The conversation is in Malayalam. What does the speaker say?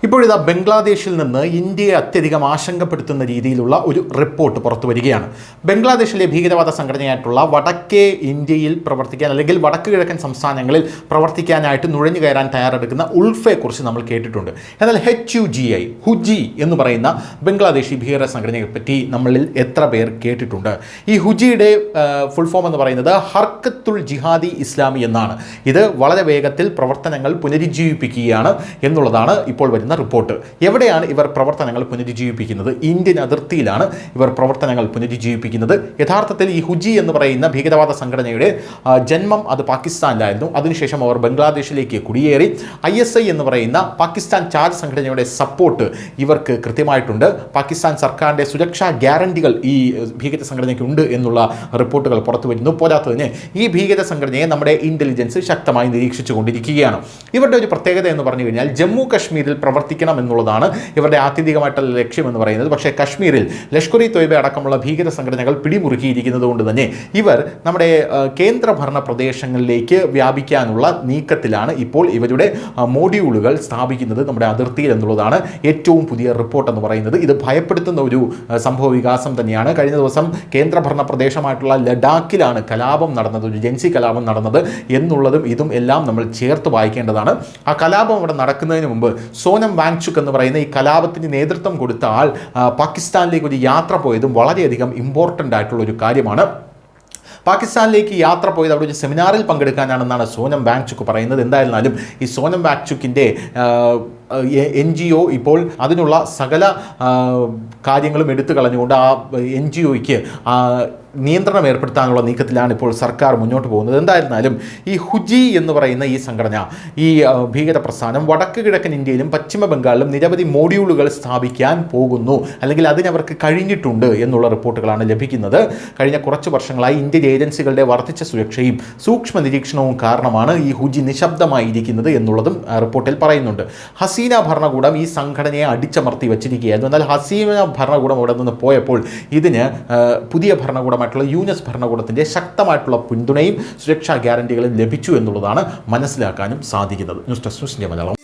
ഇപ്പോഴിതാ ബംഗ്ലാദേശിൽ നിന്ന് ഇന്ത്യയെ അത്യധികം ആശങ്കപ്പെടുത്തുന്ന രീതിയിലുള്ള ഒരു റിപ്പോർട്ട് പുറത്തു വരികയാണ്. ബംഗ്ലാദേശിലെ ഭീകരവാദ സംഘടനയായിട്ടുള്ള വടക്കേ ഇന്ത്യയിൽ പ്രവർത്തിക്കാൻ അല്ലെങ്കിൽ വടക്ക് കിഴക്കൻ സംസ്ഥാനങ്ങളിൽ പ്രവർത്തിക്കാനായിട്ട് നുഴഞ്ഞു കയറാൻ തയ്യാറെടുക്കുന്ന ഉൾഫയെക്കുറിച്ച് നമ്മൾ കേട്ടിട്ടുണ്ട്. എന്നാൽ ഹുജി എന്ന് പറയുന്ന ബംഗ്ലാദേശി ഭീകര സംഘടനയെ പറ്റി നമ്മളിൽ എത്ര പേർ കേട്ടിട്ടുണ്ട്? ഈ ഹുജിയുടെ ഫുൾ ഫോം എന്ന് പറയുന്നത് ഹർക്കത്തുൽ ജിഹാദി ഇസ്ലാമി എന്നാണ്. ഇത് വളരെ വേഗത്തിൽ പ്രവർത്തനങ്ങൾ പുനരുജ്ജീവിപ്പിക്കുകയാണ് എന്നുള്ളതാണ് ഇപ്പോൾ വരുന്ന റിപ്പോർട്ട്. എവിടെയാണ് ഇവർ പ്രവർത്തനങ്ങൾ പുനരുജ്ജീവിപ്പിക്കുന്നത്? ഇന്ത്യൻ അതിർത്തിയിലാണ് ഇവർ പ്രവർത്തനങ്ങൾ പുനരുജ്ജീവിപ്പിക്കുന്നത്. യഥാർത്ഥത്തിൽ ഈ ഹുജി എന്ന് പറയുന്ന ഭീകരവാദ സംഘടനയുടെ ജന്മം അത് പാകിസ്ഥാനിലായിരുന്നു. അതിനുശേഷം അവർ ബംഗ്ലാദേശിലേക്ക് കുടിയേറി. ISI എന്ന് പറയുന്ന പാകിസ്ഥാൻ ചാർജ് സംഘടനയുടെ സപ്പോർട്ട് ഇവർക്ക് കൃത്യമായിട്ടുണ്ട്. പാകിസ്ഥാൻ സർക്കാരിൻ്റെ സുരക്ഷാ ഗ്യാരണ്ടികൾ ഈ ഭീകര സംഘടനയ്ക്ക് ഉണ്ട് എന്നുള്ള റിപ്പോർട്ടുകൾ പുറത്തു വരുന്നു. പോരാത്തതിന് ഈ ഭീകര സംഘടനയെ നമ്മുടെ ഇന്റലിജൻസ് ശക്തമായി നിരീക്ഷിച്ചു കൊണ്ടിരിക്കുകയാണ്. ഇവരുടെ ഒരു പ്രത്യേകത എന്ന് പറഞ്ഞു കഴിഞ്ഞാൽ ജമ്മു കശ്മീരിൽ പ്രവർത്തിക്കണം എന്നുള്ളതാണ് ഇവരുടെ ആത്യന്തികമായിട്ടുള്ള ലക്ഷ്യം എന്ന് പറയുന്നത്. പക്ഷേ കശ്മീരിൽ ലഷ്കർ ഇ തോയ്ബ അടക്കമുള്ള ഭീകര സംഘടനകൾ പിടിമുറുക്കിയിരിക്കുന്നത് കൊണ്ട് തന്നെ ഇവർ നമ്മുടെ കേന്ദ്രഭരണ പ്രദേശങ്ങളിലേക്ക് വ്യാപിക്കാനുള്ള നീക്കത്തിലാണ്. ഇപ്പോൾ ഇവരുടെ മോഡ്യൂളുകൾ സ്ഥാപിക്കുന്നത് നമ്മുടെ അതിർത്തിയിൽ എന്നുള്ളതാണ് ഏറ്റവും പുതിയ റിപ്പോർട്ട് എന്ന് പറയുന്നത്. ഇത് ഭയപ്പെടുത്തുന്ന ഒരു സംഭവ വികാസം തന്നെയാണ്. കഴിഞ്ഞ ദിവസം കേന്ദ്രഭരണ പ്രദേശമായിട്ടുള്ള ലഡാക്കിലാണ് കലാപം നടന്നത്, ഒരു ജൻസി കലാപം നടന്നത് എന്നുള്ളതും ഇതും എല്ലാം നമ്മൾ ചേർത്ത് വായിക്കേണ്ടതാണ്. ആ കലാപം അവിടെ നടക്കുന്നതിന് മുമ്പ് സോനം വാങ്ചുക് എന്ന് പറയുന്ന ഈ കലാപത്തിന് നേതൃത്വം കൊടുത്ത ആൾ പാകിസ്ഥാനിലേക്ക് ഒരു യാത്ര പോയതും വളരെയധികം ഇമ്പോർട്ടൻ്റ് ആയിട്ടുള്ള ഒരു കാര്യമാണ്. പാകിസ്ഥാനിലേക്ക് യാത്ര പോയത് അവിടെ ഒരു സെമിനാറിൽ പങ്കെടുക്കാനാണെന്നാണ് സോനം വാങ്ചുക് പറയുന്നത്. എന്തായിരുന്നാലും ഈ സോനം വാങ്ചുക്കിൻ്റെ NGO ഇപ്പോൾ അതിനുള്ള സകല കാര്യങ്ങളും എടുത്തു കളഞ്ഞുകൊണ്ട് ആ NGOയ്ക്ക് നിയന്ത്രണം ഏർപ്പെടുത്താനുള്ള നീക്കത്തിലാണ് ഇപ്പോൾ സർക്കാർ മുന്നോട്ട് പോകുന്നത്. എന്തായിരുന്നാലും ഈ ഹുജി എന്ന് പറയുന്ന ഈ സംഘടന, ഈ ഭീകര പ്രസ്ഥാനം വടക്ക് കിഴക്കൻ ഇന്ത്യയിലും പശ്ചിമ ബംഗാളിലും നിരവധി മോഡ്യൂളുകൾ സ്ഥാപിക്കാൻ പോകുന്നു, അല്ലെങ്കിൽ അതിനവർക്ക് കഴിഞ്ഞിട്ടുണ്ട് എന്നുള്ള റിപ്പോർട്ടുകളാണ് ലഭിക്കുന്നത്. കഴിഞ്ഞ കുറച്ച് വർഷങ്ങളായി ഇന്ത്യൻ ഏജൻസികളുടെ വർദ്ധിച്ച സുരക്ഷയും സൂക്ഷ്മ നിരീക്ഷണവും കാരണമാണ് ഈ ഹുജി നിശബ്ദമായിരിക്കുന്നത് എന്നുള്ളതും റിപ്പോർട്ടിൽ പറയുന്നുണ്ട്. ഹസീന ഭരണകൂടം ഈ സംഘടനയെ അടിച്ചമർത്തി വച്ചിരിക്കുകയായിരുന്നു. എന്നാൽ ഹസീന ഭരണകൂടം അവിടെ നിന്ന് പോയപ്പോൾ ഇതിന് പുതിയ ഭരണകൂടമായിട്ടുള്ള യൂനസ് ഭരണകൂടത്തിൻ്റെ ശക്തമായിട്ടുള്ള പിന്തുണയും സുരക്ഷാ ഗ്യാരണ്ടികളും ലഭിച്ചു എന്നുള്ളതാണ് മനസ്സിലാക്കാനും സാധിക്കുന്നത്. News desk news India Malayalam.